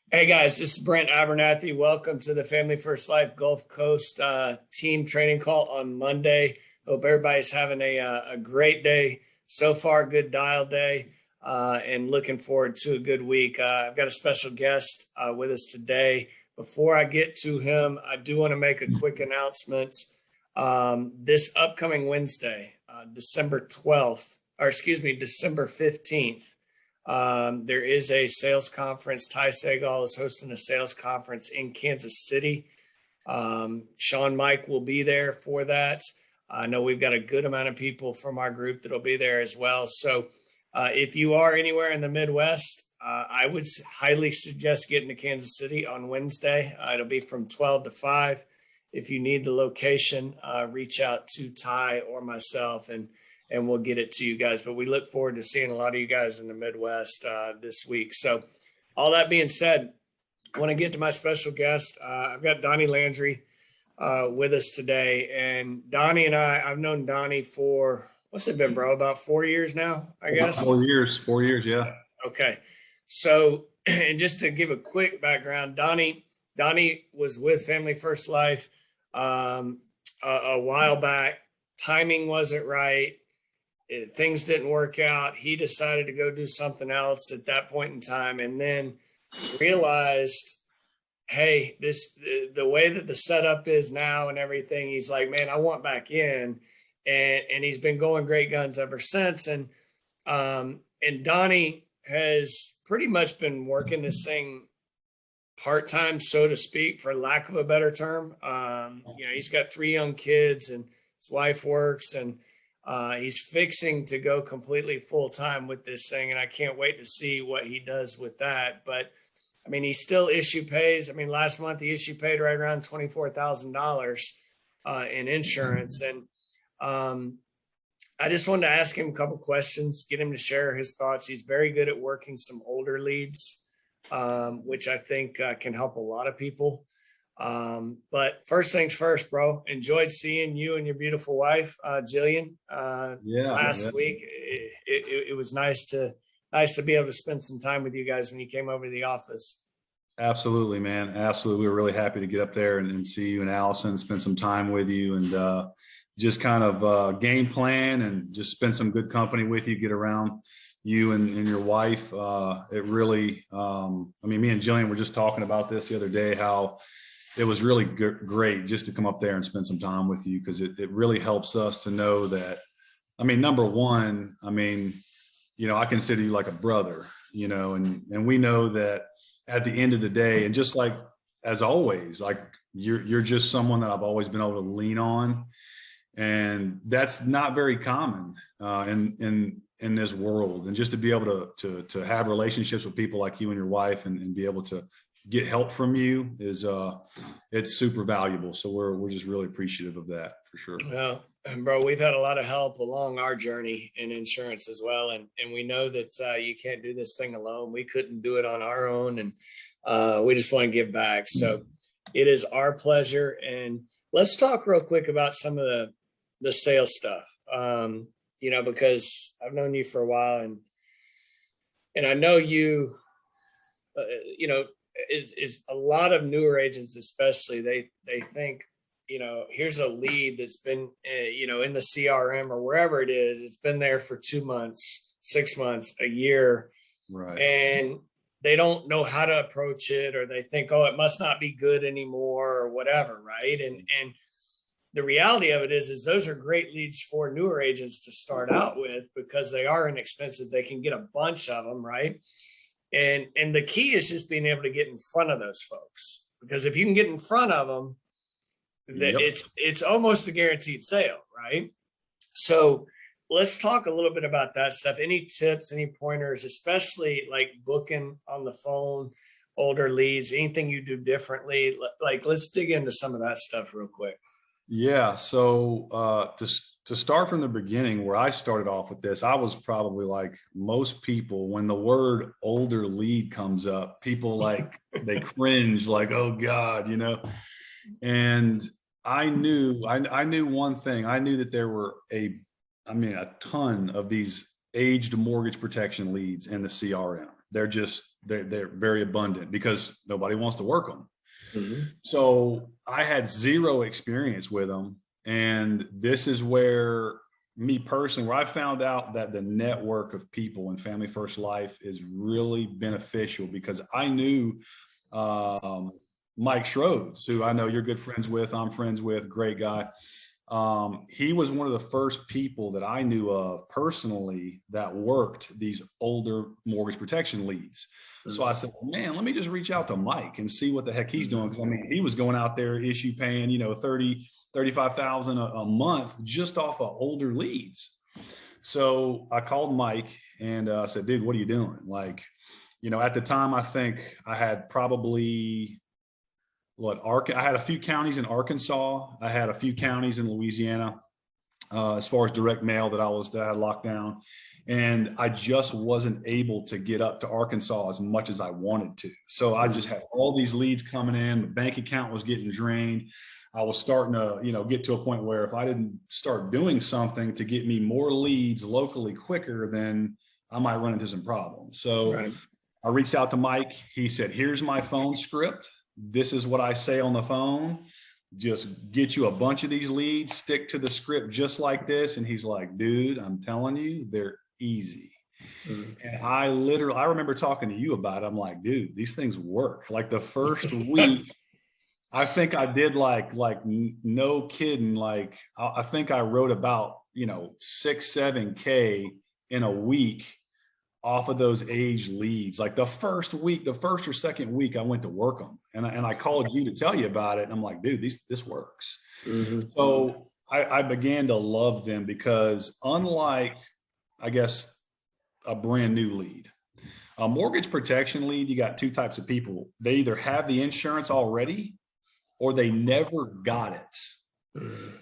Hey guys, this is Brent Abernathy. Welcome to the Family First Life Gulf Coast team training call on Monday. Hope everybody's having a great day so far. Good dial day, and looking forward to a good week. I've got a special guest with us today. Before I get to him, I do want to make a quick announcement. This upcoming Wednesday, December 15th. There is a sales conference. Ty Segal is hosting a sales conference in Kansas City. Sean Mike will be there for that. I know we've got a good amount of people from our group that'll be there as well. So if you are anywhere in the Midwest, I would highly suggest getting to Kansas City on Wednesday. It'll be from 12 to 5. If you need the location, reach out to Ty or myself and we'll get it to you guys. But we look forward to seeing a lot of you guys in the Midwest this week. So all that being said, I want to get to my special guest. I've got Donnie Landry with us today. And Donnie and I've known Donnie for, what's it been, bro? About 4 years now, I guess? 4 years, yeah. Okay. So, and just to give a quick background, Donnie was with Family First Life a while back. Timing wasn't right. Things didn't work out. He decided to go do something else at that point in time, and then realized, hey, the way that the setup is now and everything, he's like, man, I want back in, and he's been going great guns ever since. And Donnie has pretty much been working this thing part-time, so to speak, for lack of a better term. He's got 3 young kids, and his wife works, and he's fixing to go completely full-time with this thing, and I can't wait to see what he does with that. But, I mean, he still issue pays. I mean, last month he issue paid right around $24,000 in insurance. And I just wanted to ask him a couple questions, get him to share his thoughts. He's very good at working some older leads, which I think can help a lot of people. But first things first, bro, enjoyed seeing you and your beautiful wife, Jillian, last week. It was nice to be able to spend some time with you guys when you came over to the office. Absolutely, man. Absolutely. We were really happy to get up there and see you and Allison, spend some time with you, and just kind of game plan and just spend some good company with you, get around you and your wife. It really, me and Jillian were just talking about this the other day, how it was really great just to come up there and spend some time with you, because it really helps us to know that, number one, I consider you like a brother, and we know that at the end of the day, and just like, as always, like you're just someone that I've always been able to lean on. And that's not very common in this world. And just to be able to have relationships with people like you and your wife and be able to get help from you is it's super valuable. So we're just really appreciative of that, for sure. Well, and bro, we've had a lot of help along our journey in insurance as well. And we know that you can't do this thing alone. We couldn't do it on our own. And we just want to give back. So it is our pleasure. And let's talk real quick about some of the sales stuff, because I've known you for a while, and I know you, is a lot of newer agents, especially, they think, here's a lead that's been, in the CRM or wherever it is, it's been there for 2 months, 6 months, a year. Right. And they don't know how to approach it, or they think, oh, it must not be good anymore or whatever. Right. And the reality of it is those are great leads for newer agents to start out with, because they are inexpensive. They can get a bunch of them. Right. And the key is just being able to get in front of those folks, because if you can get in front of them, it's almost a guaranteed sale, right? So let's talk a little bit about that stuff. Any tips, any pointers, especially like booking on the phone, older leads, anything you do differently? Like, let's dig into some of that stuff real quick. Yeah. So to start from the beginning, where I started off with this, I was probably like most people. When the word older lead comes up, people like they cringe, like, oh God, you know. And I knew one thing. I knew that there were a ton of these aged mortgage protection leads in the CRM. They're very abundant because nobody wants to work them. Mhm. So I had zero experience with them. And this is where me personally, where I found out that the network of people in Family First Life is really beneficial, because I knew um, Mike Schroeds, who I know you're good friends with, I'm friends with, great guy. He was one of the first people that I knew of personally that worked these older mortgage protection leads. So I said, well, man, let me just reach out to Mike and see what the heck he's doing. Because I mean, he was going out there issue paying, 35,000 a month just off of older leads. So I called Mike and said, dude, what are you doing? Like, at the time, I think I had probably I had a few counties in Arkansas. I had a few counties in Louisiana, as far as direct mail that I had locked down. And I just wasn't able to get up to Arkansas as much as I wanted to. So I just had all these leads coming in. The bank account was getting drained. I was starting to, get to a point where if I didn't start doing something to get me more leads locally quicker, then I might run into some problems. So Right. I reached out to Mike. He said, here's my phone script. This is what I say on the phone. Just get you a bunch of these leads, stick to the script just like this. And he's like, dude, I'm telling you, they're easy. And I remember talking to you about it. I'm like, dude, these things work. Like the first week, I think I did like no kidding. Like I think I wrote about, 6, 7K in a week off of those age leads. Like the first or second week I went to work them, and I called you to tell you about it. And I'm like, dude, this works. Mm-hmm. So I began to love them because, unlike, I guess, a brand new lead, a mortgage protection lead, you got two types of people. They either have the insurance already or they never got it.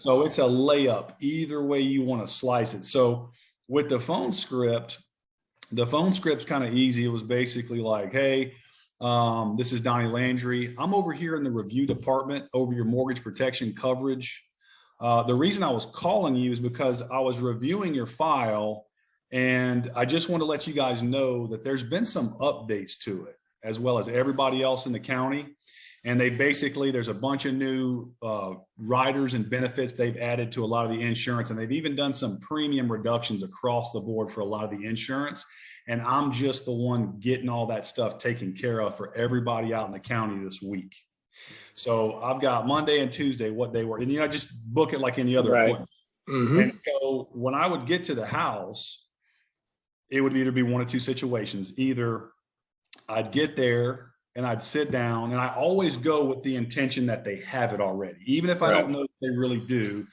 So it's a layup either way you want to slice it. So with the phone script's kind of easy. It was basically like, hey, this is Donnie Landry. I'm over here in the review department over your mortgage protection coverage. The reason I was calling you is because I was reviewing your file, and I just want to let you guys know that there's been some updates to it, as well as everybody else in the county. And there's a bunch of new riders and benefits they've added to a lot of the insurance. And they've even done some premium reductions across the board for a lot of the insurance. And I'm just the one getting all that stuff taken care of for everybody out in the county this week. So I've got Monday and Tuesday, what they were. And, just book it like any other appointment. Mm-hmm. And so when I would get to the house, it would either be one of two situations. Either I'd get there and I'd sit down, and I always go with the intention that they have it already. Even if I don't know if they really do,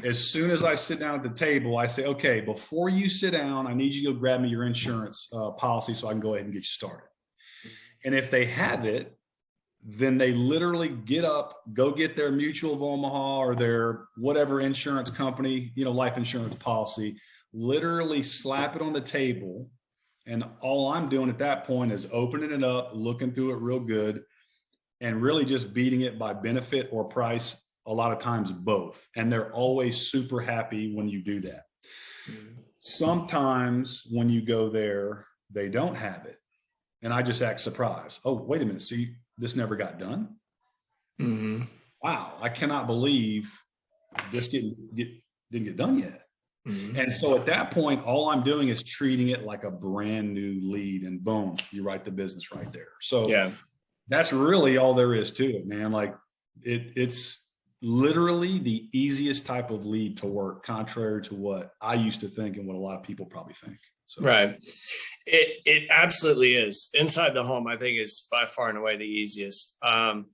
as soon as I sit down at the table, I say, okay, before you sit down, I need you to go grab me your insurance policy so I can go ahead and get you started. And if they have it, then they literally get up, go get their Mutual of Omaha or their whatever insurance company, life insurance policy, literally slap it on the table. And all I'm doing at that point is opening it up, looking through it real good, and really just beating it by benefit or price, a lot of times both. And they're always super happy when you do that. Sometimes when you go there, they don't have it. And I just act surprised. Oh, wait a minute. See, this never got done? Mm-hmm. Wow, I cannot believe this didn't get done yet. Mm-hmm. And so at that point, all I'm doing is treating it like a brand new lead, and boom, you write the business right there. So that's really all there is to it, man. Like it's literally the easiest type of lead to work, contrary to what I used to think and what a lot of people probably think. So. Right. It absolutely is. Inside the home, I think, is by far and away the easiest. On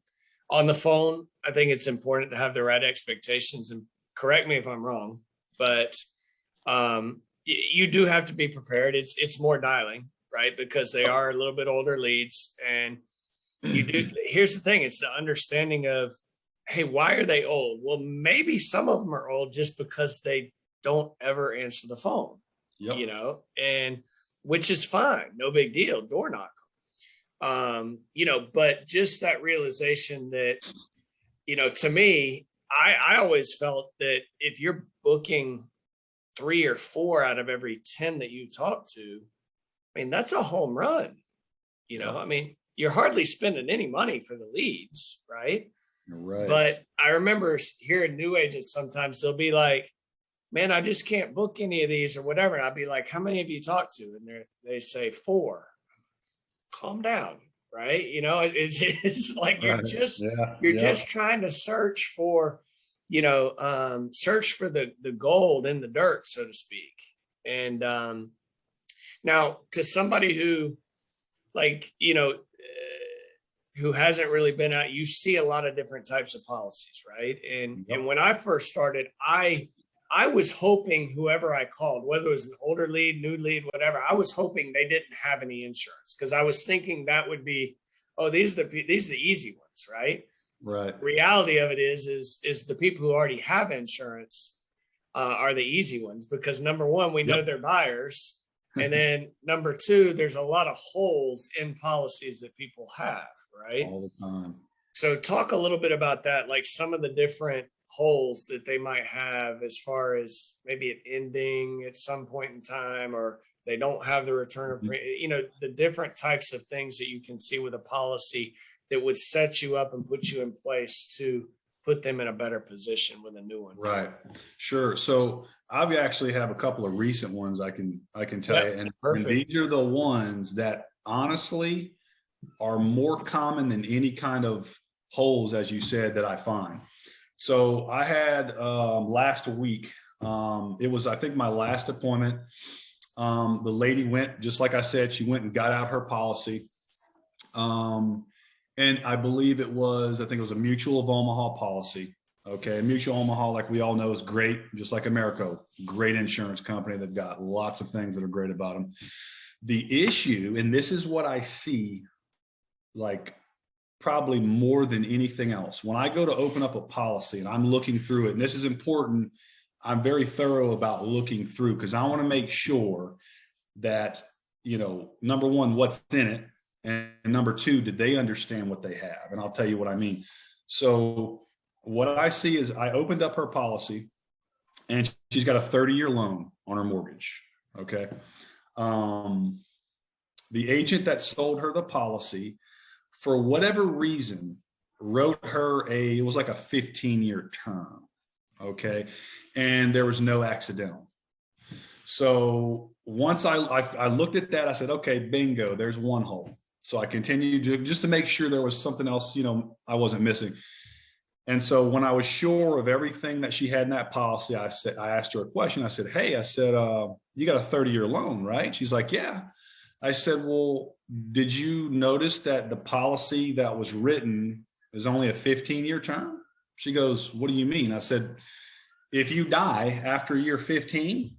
the phone, I think it's important to have the right expectations, and correct me if I'm wrong, but you do have to be prepared. It's more dialing, right? Because they are a little bit older leads, and you do. Here's the thing: it's the understanding of hey, why are they old? Well, maybe some of them are old just because they don't ever answer the phone, Yep. and which is fine, no big deal, door knock. But just that realization that, to me, I always felt that if you're booking 3 or 4 out of every 10 that you talk to, I mean, that's a home run. Yep. I mean, you're hardly spending any money for the leads, right? You're right. But I remember hearing new agents sometimes, they'll be like, man, I just can't book any of these or whatever. And I'd be like, how many have you talked to? And they say 4. Calm down, right? It's like you're Right. just trying to search for, search for the gold in the dirt, so to speak. And now to somebody who, like, who hasn't really been out, you see a lot of different types of policies, right? And when I first started, I was hoping whoever I called, whether it was an older lead, new lead, whatever, I was hoping they didn't have any insurance, because I was thinking that would be, oh, these are the easy ones, right? Right. The reality of it is the people who already have insurance are the easy ones, because number one, we know they're buyers. And then number two, there's a lot of holes in policies that people have, right? All the time. So talk a little bit about that, like some of the different holes that they might have as far as maybe it ending at some point in time, or they don't have the return of, the different types of things that you can see with a policy that would set you up and put you in place to put them in a better position with a new one. Right. Sure. So I actually have a couple of recent ones I can tell you. And these are the ones that honestly are more common than any kind of holes, as you said, that I find. So I had last week, it was, I think, my last appointment. The lady went, just like I said, she went and got out her policy. And I believe it was a Mutual of Omaha policy. Okay. Mutual Omaha, like we all know, is great. Just like Americo, great insurance company. They've got lots of things that are great about them. The issue, and this is what I see, like probably more than anything else, when I go to open up a policy and I'm looking through it, and this is important, I'm very thorough about looking through, because I want to make sure that, number one, what's in it. And number two, did they understand what they have? And I'll tell you what I mean. So what I see is, I opened up her policy and she's got a 30-year loan on her mortgage. Okay. The agent that sold her the policy, for whatever reason, wrote her it was like a 15-year term. Okay. And there was no accidental. So once I looked at that, I said, okay, bingo, there's one hole. So I continued just to make sure there was something else, I wasn't missing. And so when I was sure of everything that she had in that policy, I asked her a question. I said, hey, you got a 30-year loan, right? She's like, yeah. I said, well, did you notice that the policy that was written is only a 15-year term? She goes, what do you mean? I said, if you die after year 15,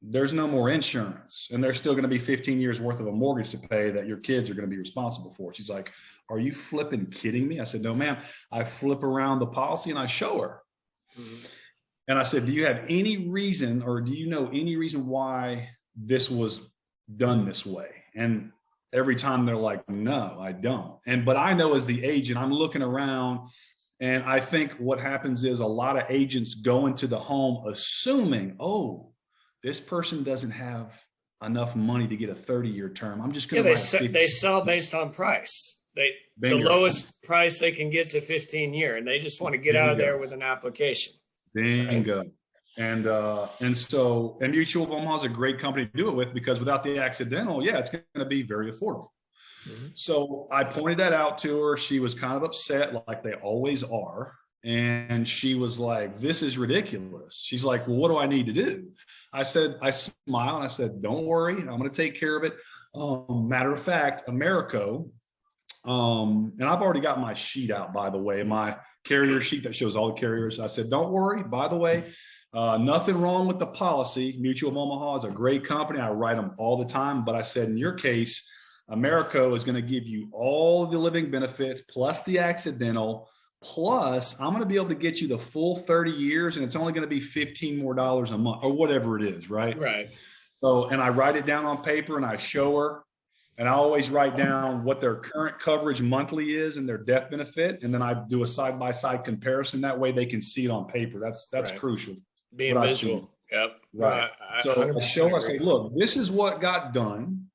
there's no more insurance, and there's still going to be 15 years worth of a mortgage to pay that your kids are going to be responsible for. She's like, are you flipping kidding me? I said, no, ma'am. I flip around the policy and I show her. Mm-hmm. And I said, do you have any reason, or do you know any reason why this was done this way? And every time they're like, no, I don't. But I know, as the agent, I'm looking around, and I think what happens is a lot of agents go into the home assuming, oh, this person doesn't have enough money to get a 30-year term. I'm just going to they sell based on price. The lowest price they can get to 15-year, and they just want to get out of there with an application. Bingo. Right? And Mutual of Omaha is a great company to do it with, because without the accidental, it's going to be very affordable. Mm-hmm. So I pointed that out to her. She was kind of upset, like they always are. And she was like, this is ridiculous. She's like, well, what do I need to do? I smiled and I said, don't worry, I'm going to take care of it. Matter of fact, Americo, and I've already got my sheet out, by the way, my carrier sheet that shows all the carriers. I said, don't worry, by the way, nothing wrong with the policy. Mutual of Omaha is a great company. I write them all the time. But I said, in your case, Americo is going to give you all the living benefits plus the accidental Plus, I'm going to be able to get you the full 30 years, and it's only going to be $15 more a month or whatever it is, right? Right. So, and I write it down on paper and I show her, and I always write down what their current coverage monthly is and their death benefit. And then I do a side-by-side comparison. That way they can see it on paper. That's Right. crucial. Being visual. Yep. Right. So I show her, I say, look, this is what got done.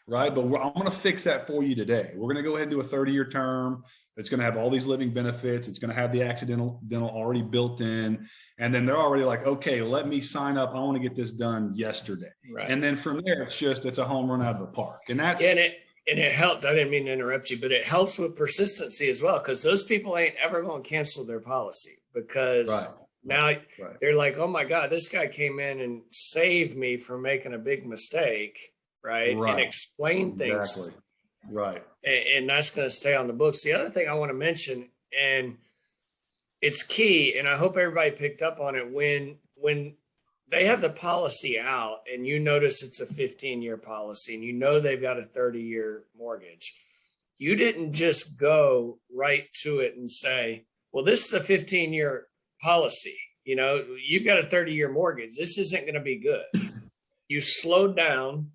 Right. But I'm going to fix that for you today. We're going to go ahead and do a 30-year term. It's going to have all these living benefits. It's going to have the accidental dental already built in. And then they're already like, okay, let me sign up. I want to get this done yesterday. Right. And then from there, it's a home run out of the park. And that's, and it helped. I didn't mean to interrupt you, but it helps with persistency as well. Cause those people ain't ever going to cancel their policy because now they're like, oh my God, this guy came in and saved me from making a big mistake. Right. And explain things. Exactly. Right. And that's going to stay on the books. The other thing I want to mention, and it's key, and I hope everybody picked up on it, when they have the policy out and you notice it's a 15-year policy and you know they've got a 30-year mortgage, you didn't just go right to it and say, well, this is a 15-year policy. You know, you've got a 30-year mortgage. This isn't going to be good. You slowed down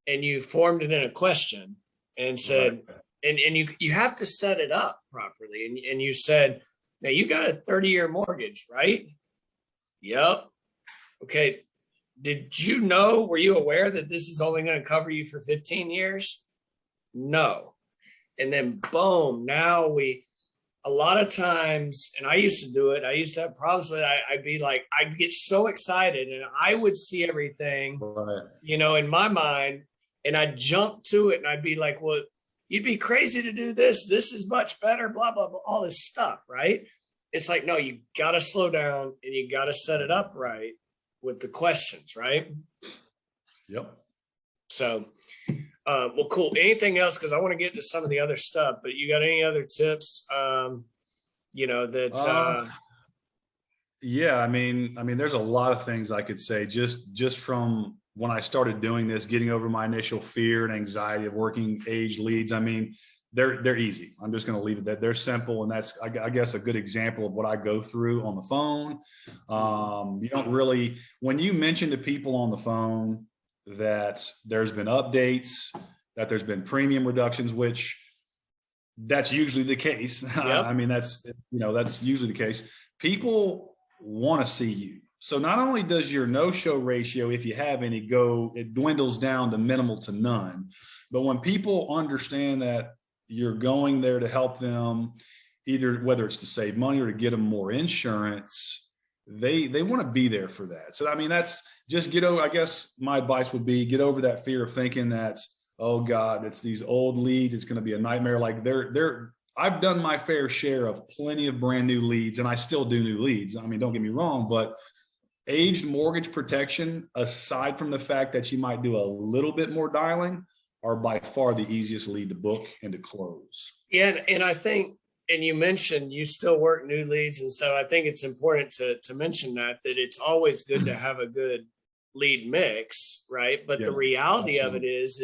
and you formed it in a question and said, and you have to set it up properly. And you said, now you got a 30-year mortgage, right? Yep. Okay. Did you know, were you aware that this is only going to cover you for 15 years? No. And then boom, now a lot of times, and I used to do it, I used to have problems with it. I'd be like, I'd get so excited and I would see everything, you know, in my mind, and I'd jump to it and I'd be like, well, you'd be crazy to do this. This is much better, blah, blah, blah, all this stuff, right? It's like, no, you got to slow down and you got to set it up right with the questions, right? Yep. So, well, cool. Anything else? Because I want to get to some of the other stuff, but you got any other tips, you know, that... Yeah, I mean, there's a lot of things I could say just from when I started doing this, getting over my initial fear and anxiety of working age leads. I mean, they're easy. I'm just going to leave it that they're simple. And that's, I guess, a good example of what I go through on the phone. You don't really, when you mention to people on the phone that there's been updates, that there's been premium reductions, which that's usually the case. Yep. I mean, that's usually the case. People want to see you. So not only does your no-show ratio, if you have any, it dwindles down to minimal to none, but when people understand that you're going there to help them, either whether it's to save money or to get them more insurance, they want to be there for that. So, I mean, that's just get over, I guess my advice would be get over that fear of thinking that, oh God, it's these old leads. It's going to be a nightmare. Like I've done my fair share of plenty of brand new leads, and I still do new leads. I mean, don't get me wrong, but aged mortgage protection, aside from the fact that you might do a little bit more dialing, are by far the easiest lead to book and to close. Yeah. And I think, and you mentioned you still work new leads. And so I think it's important to mention that it's always good to have a good lead mix, right? But the reality of it is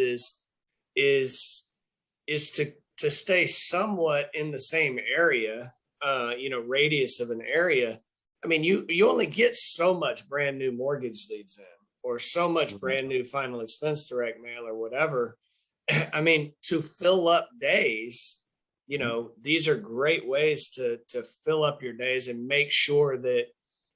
to stay somewhat in the same area, radius of an area. I mean, you only get so much brand new mortgage leads in, or so much brand new final expense direct mail or whatever. I mean, to fill up days, these are great ways to fill up your days and make sure that,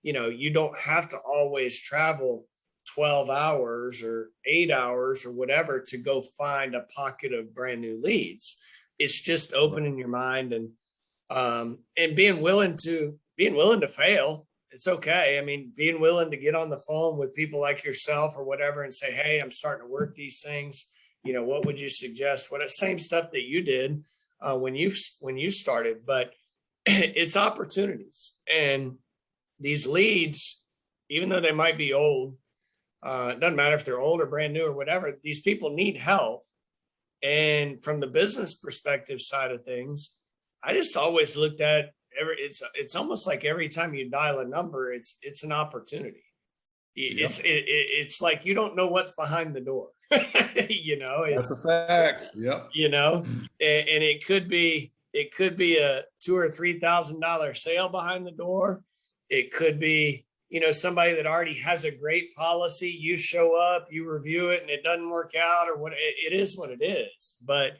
you don't have to always travel 12 hours or 8 hours or whatever to go find a pocket of brand new leads. It's just opening your mind and being willing to fail. It's okay. I mean, being willing to get on the phone with people like yourself or whatever and say, hey, I'm starting to work these things. What would you suggest? Same stuff that you did when you started, but it's opportunities. And these leads, even though they might be old, it doesn't matter if they're old or brand new or whatever, these people need help. And from the business perspective side of things, I just always looked at it's almost like every time you dial a number, it's an opportunity. Yep. It's like you don't know what's behind the door. That's a fact. Yep. And it could be It could be a $2,000 or $3,000 sale behind the door. It could be, somebody that already has a great policy. You show up, you review it, and it doesn't work out, or what it is what it is. But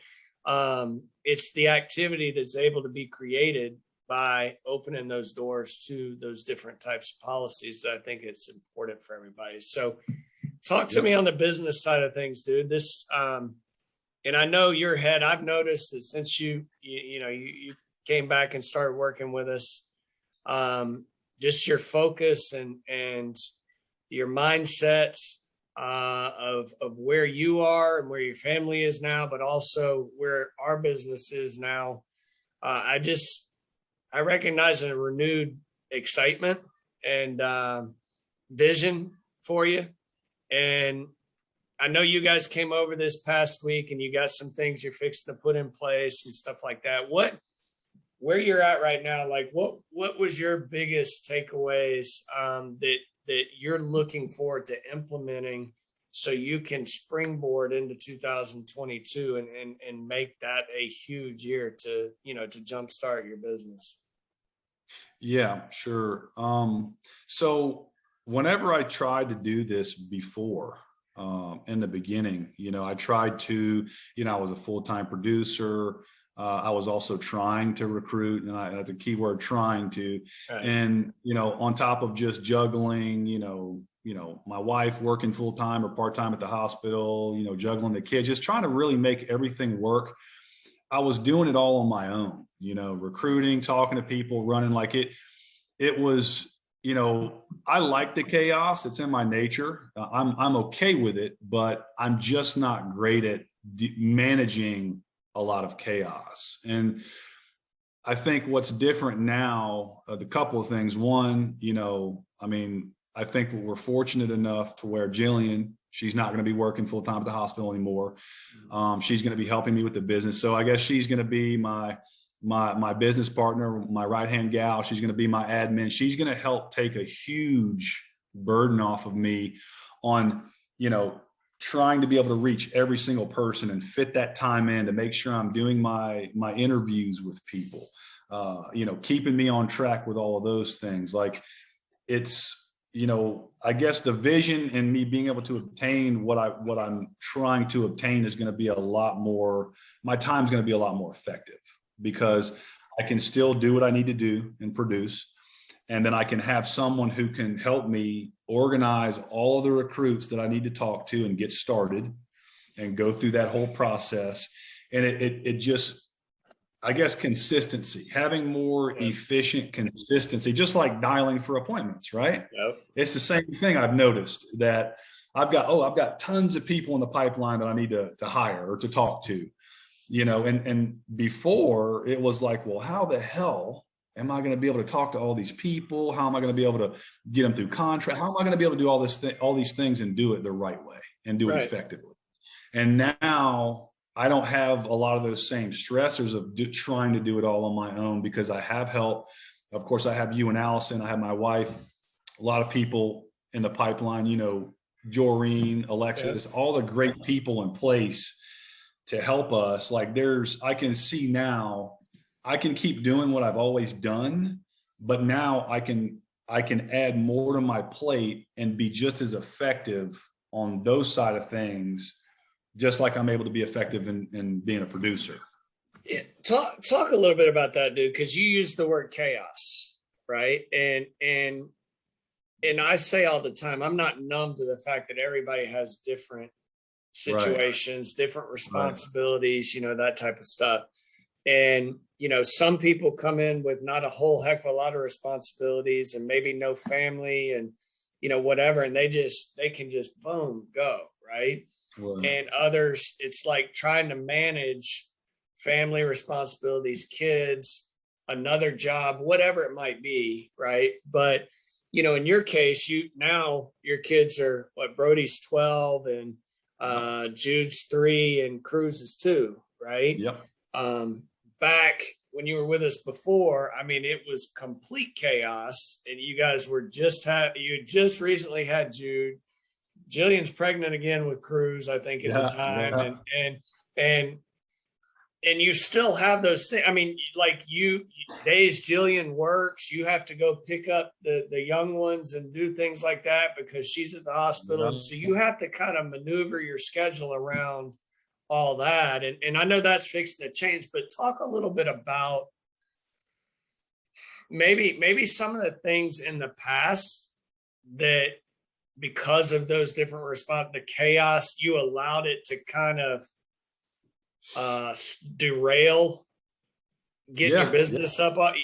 it's the activity that's able to be created by opening those doors to those different types of policies that I think it's important for everybody. So talk to me on the business side of things, dude. This, and I know your head, I've noticed that since you came back and started working with us, just your focus and your mindset of where you are and where your family is now, but also where our business is now. I recognize a renewed excitement and vision for you. And I know you guys came over this past week and you got some things you're fixing to put in place and stuff like that. Where you're at right now, like what was your biggest takeaways that you're looking forward to implementing so you can springboard into 2022 and make that a huge year to jumpstart your business? Yeah, sure. So whenever I tried to do this before, in the beginning, I tried to, I was a full-time producer. I was also trying to recruit, and that's a key word, trying to, right. And, on top of just juggling, my wife working full-time or part-time at the hospital, juggling the kids, just trying to really make everything work. I was doing it all on my own, recruiting, talking to people, running like it was, I like the chaos. It's in my nature. I'm okay with it, but I'm just not great at managing a lot of chaos. And I think what's different now, the couple of things. One, I think we're fortunate enough to where Jillian, she's not going to be working full time at the hospital anymore. She's going to be helping me with the business. So I guess she's going to be my business partner, my right-hand gal. She's going to be my admin. She's going to help take a huge burden off of me on, trying to be able to reach every single person and fit that time in to make sure I'm doing my interviews with people, keeping me on track with all of those things. Like it's, I guess the vision and me being able to obtain what I'm trying to obtain is going to be my time's going to be a lot more effective because I can still do what I need to do and produce. And then I can have someone who can help me organize all of the recruits that I need to talk to and get started and go through that whole process. And it just, I guess, consistency, having more efficient consistency, just like dialing for appointments, right? Yep. It's the same thing. I've noticed that I've got tons of people in the pipeline that I need to hire or to talk to, and before it was like, well, how the hell am I going to be able to talk to all these people? How am I going to be able to get them through contract? How am I going to be able to do all these things and do it the right way and do it effectively? And now I don't have a lot of those same stressors of trying to do it all on my own because I have help. Of course, I have you and Allison. I have my wife, a lot of people in the pipeline, Joreen, Alexis, all the great people in place to help us. Like I can see now, I can keep doing what I've always done, but now I can add more to my plate and be just as effective on those side of things, just like I'm able to be effective in being a producer. Yeah, talk a little bit about that, dude, because you use the word chaos, right? And I say all the time, I'm not numb to the fact that everybody has different situations, different responsibilities, that type of stuff. And, some people come in with not a whole heck of a lot of responsibilities and maybe no family and, whatever. And they can just boom, go. Right. Wow. And others, it's like trying to manage family responsibilities, kids, another job, whatever it might be. Right. But, in your case, your kids are Brody's 12 and Jude's 3 and Cruz is 2. Right. Yep. Back when you were with us before, it was complete chaos, and you guys were you just recently had Jude. Jillian's pregnant again with Cruz, I think, at the time, and and you still have those things. I mean, like days Jillian works, you have to go pick up the young ones and do things like that because she's at the hospital. Yeah. So you have to kind of maneuver your schedule around all that. And I know that's fixing to change, but talk a little bit about maybe some of the things in the past that, because of those different the chaos, you allowed it to kind of derail getting your business up. I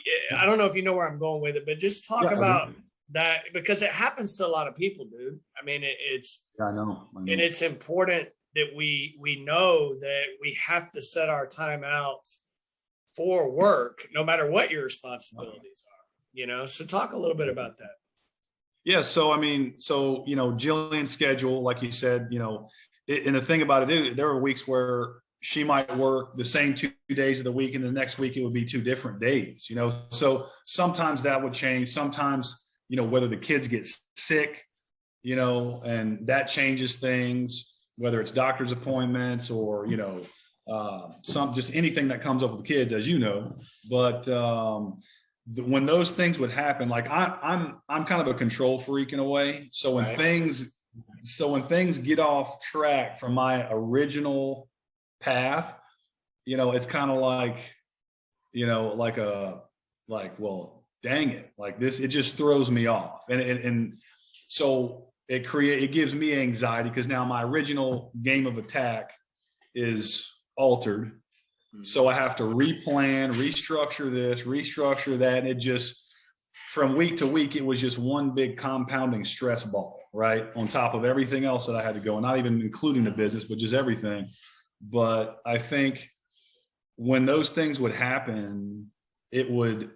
don't know if you know where I'm going with it, but just talk about that, because it happens to a lot of people, dude. I mean, it's I know. And it's important that we know that we have to set our time out for work, no matter what your responsibilities are, so talk a little bit about that. Yeah. So, I mean, Jillian's schedule, like you said, and the thing about it is there are weeks where she might work the same 2 days of the week, and the next week it would be 2 different days, so sometimes that would change. Sometimes, whether the kids get sick, and that changes things, whether it's doctor's appointments or, just anything that comes up with the kids, as you know. But when those things would happen, like I'm kind of a control freak in a way. So when things get off track from my original path, it's kind of well, dang it, like this, it just throws me off. And so it gives me anxiety, because now my original game of attack is altered. So I have to replan, restructure this, restructure that. And it just, from week to week, it was just one big compounding stress ball, right? On top of everything else that I had to go, and not even including the business, but just everything. But I think when those things would happen, the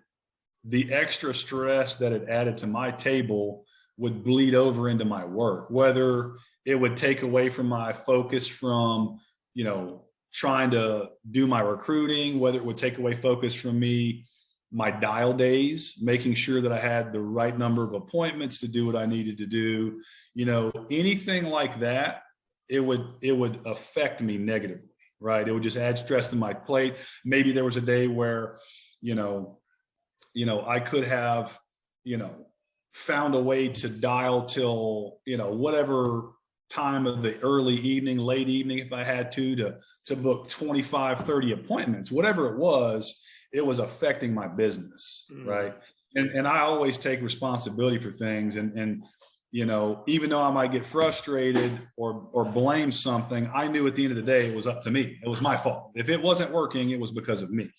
extra stress that it added to my table would bleed over into my work, whether it would take away from my focus from, trying to do my recruiting, whether it would take away focus from my dial days, making sure that I had the right number of appointments to do what I needed to do, anything like that, it would affect me negatively, right? It would just add stress to my plate. Maybe there was a day where, I could have, found a way to dial till, whatever time of the early evening, late evening, if I had to book 25, 30 appointments, whatever it was affecting my business. Right. And I always take responsibility for things. And, even though I might get frustrated or blame something, I knew at the end of the day, it was up to me. It was my fault. If it wasn't working, it was because of me.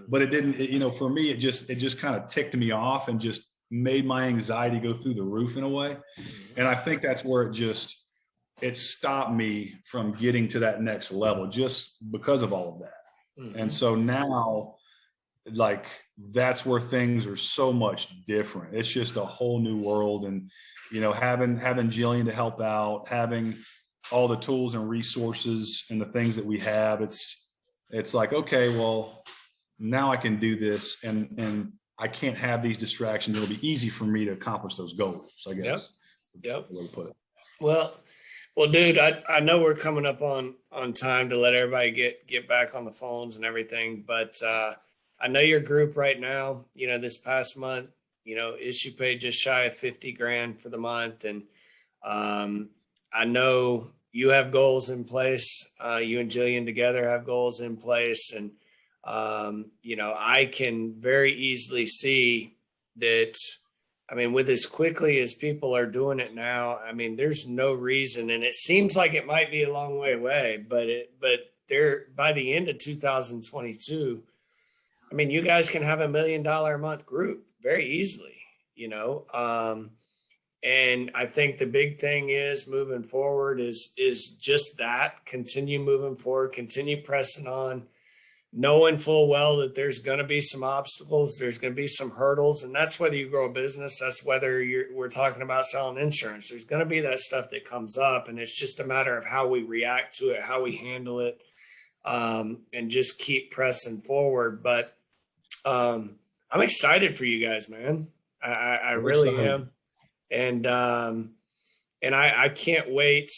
But it didn't, for me, it just kind of ticked me off and just made my anxiety go through the roof in a way. And I think that's where it stopped me from getting to that next level, just because of all of that. And so now, like, that's where things are so much different. It's just a whole new world. And, having Jillian to help out, having all the tools and resources and the things that we have, it's like, okay, well, now I can do this, and I can't have these distractions. It'll be easy for me to accomplish those goals, I guess. Yep. The way to put it. Well, dude, I know we're coming up on time to let everybody get back on the phones and everything, but I know your group right now, this past month, issue paid just shy of 50 grand for the month. And I know you have goals in place. You and Jillian together have goals in place. And, I can very easily see that. I mean, with as quickly as people are doing it now, I mean, there's no reason, and it seems like it might be a long way away, but they're by the end of 2022, I mean, you guys can have $1 million a month group very easily, and I think the big thing is moving forward is just that, continue moving forward, continue pressing on, knowing full well that there's going to be some obstacles, there's going to be some hurdles, and that's whether you grow a business, that's whether we're talking about selling insurance. There's going to be that stuff that comes up, and it's just a matter of how we react to it, how we handle it, and just keep pressing forward. But I'm excited for you guys, man. I really am, and I can't wait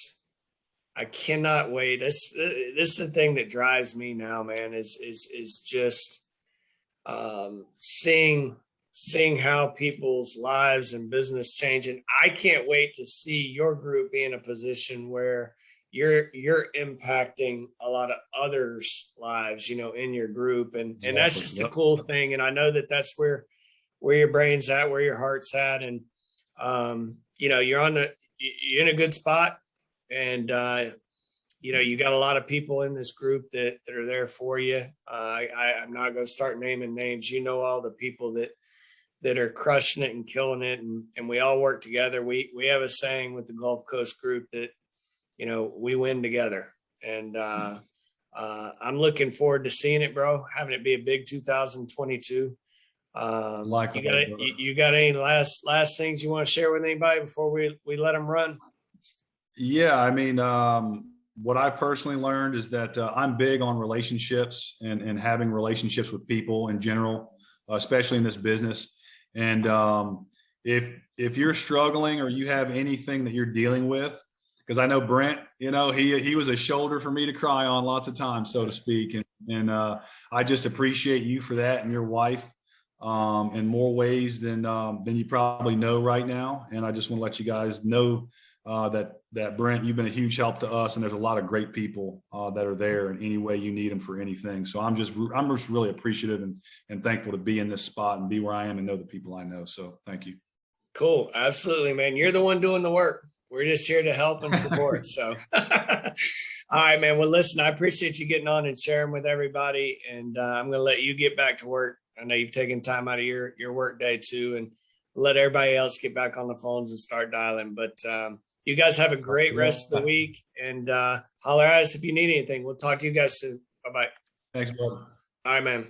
I cannot wait. This is the thing that drives me now, man, is just seeing how people's lives and business change. And I can't wait to see your group be in a position where you're impacting a lot of others' lives, in your group. And that's Exactly. just a Yep. cool thing. And I know that that's where your brain's at, where your heart's at. And you're you're in a good spot. And you got a lot of people in this group that are there for you. I'm not going to start naming names. All the people that are crushing it and killing it, and we all work together. We have a saying with the Gulf Coast group that we win together, and I'm looking forward to seeing it, bro. Having it be a big 2022. Likewise, brother. You got any last things you want to share with anybody before we let them run? Yeah, I mean, what I personally learned is that I'm big on relationships and having relationships with people in general, especially in this business. And if you're struggling or you have anything that you're dealing with, because I know Brent, he was a shoulder for me to cry on lots of times, so to speak. And I just appreciate you for that and your wife in more ways than you probably know right now. And I just want to let you guys know that Brent, you've been a huge help to us, and there's a lot of great people that are there in any way you need them for anything. So I'm just really appreciative and thankful to be in this spot and be where I am and know the people I know. So thank you. Cool. Absolutely, man. You're the one doing the work. We're just here to help and support. So, all right, man. Well, listen, I appreciate you getting on and sharing with everybody. And I'm going to let you get back to work. I know you've taken time out of your work day too, and let everybody else get back on the phones and start dialing. But you guys have a great rest of the week, and holler at us if you need anything. We'll talk to you guys soon. Bye-bye. Thanks, brother. All right, man.